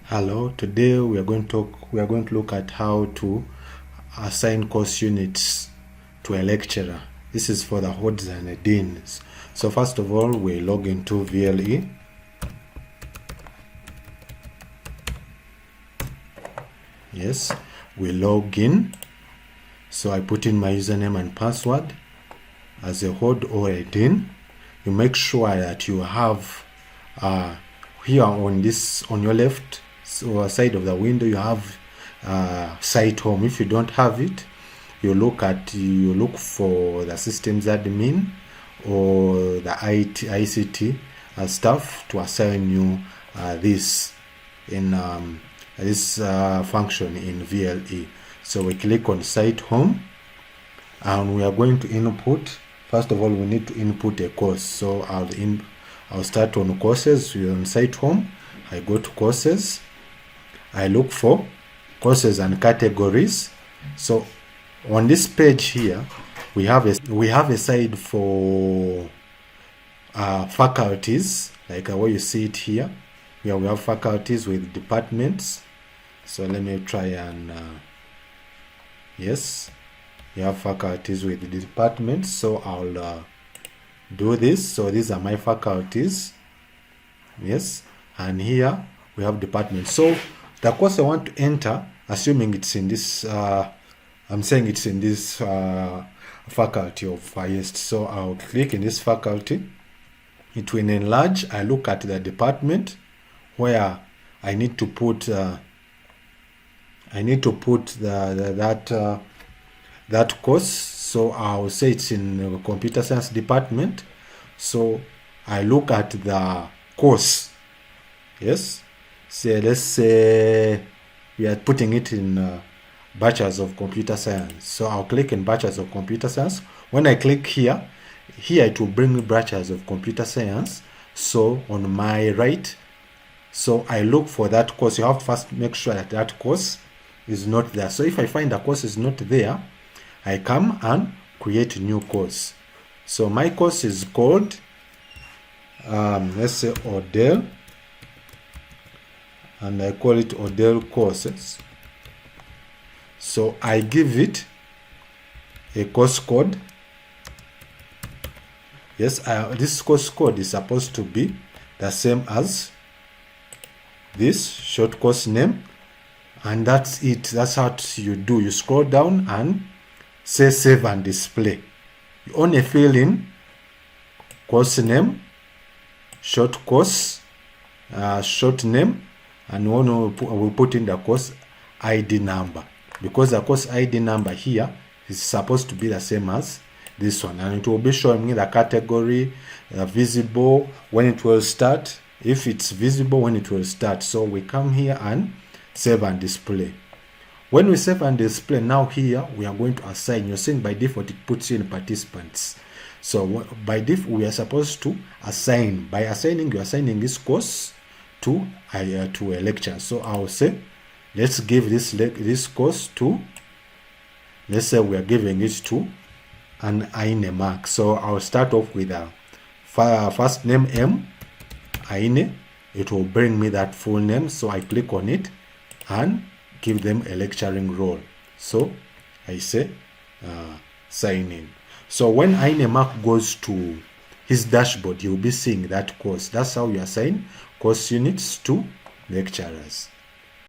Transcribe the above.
Hello, today we are going to look at how to assign course units to a lecturer. This is for the HODS and the deans. So first of all, we log into VLE. Yes, we log in. So I put in my username and password as a HOD or a dean. You make sure that you have here on your left side of the window, you have site home. If you don't have it, you look for the systems admin or the ICT staff to assign you this function in VLE. So we click on site home and we are going to input. First of all, we need to input a course. So I'll start on courses. We're on site home. I go to courses. I look for courses and categories. So on this page here, we have a side for faculties, like where you see it here. Here we have faculties with departments. So let me try and yes, we have faculties with the departments. So I'll do this. So these are my faculties. Yes, and here we have departments. So the course I want to enter, assuming it's in this I'm saying it's in this faculty of highest. So I'll click in this faculty. It will enlarge. I look at the department where I need to put that course. So I'll say it's in the computer science department. So I look at the course. Yes. So let's say we are putting it in Bachelors of Computer Science. So I'll click in Bachelors of Computer Science. When I click here it will bring me Bachelors of Computer Science. So on my right, so I look for that course. You have to first make sure that course is not there. So if I find the course is not there, I come and create a new course. So my course is called let's say Odell, and I call it Odell courses. So I give it a course code. Yes, this course code is supposed to be the same as this short course name, and that's it. That's how you do. You scroll down and say save and display. You only fill in course name, short course, short name, and we'll put in the course ID number, because the course ID number here is supposed to be the same as this one, and it will be showing me the category, visible when it will start, if it's visible when it will start. So we come here and save and display. When we save and display, now here we are going to assign. You're seeing by default it puts you in participants. So by default we are supposed to assign. By assigning, you're assigning this course to a lecture. So I'll say let's give this course to, let's say we are giving it to an Aine Mark. So I'll start off with a first name M Aine. It will bring me that full name. So I click on it and give them a lecturing role. So I say sign in. So when Aine Mark goes to his dashboard, you'll be seeing that course. That's how you assign course units to lecturers.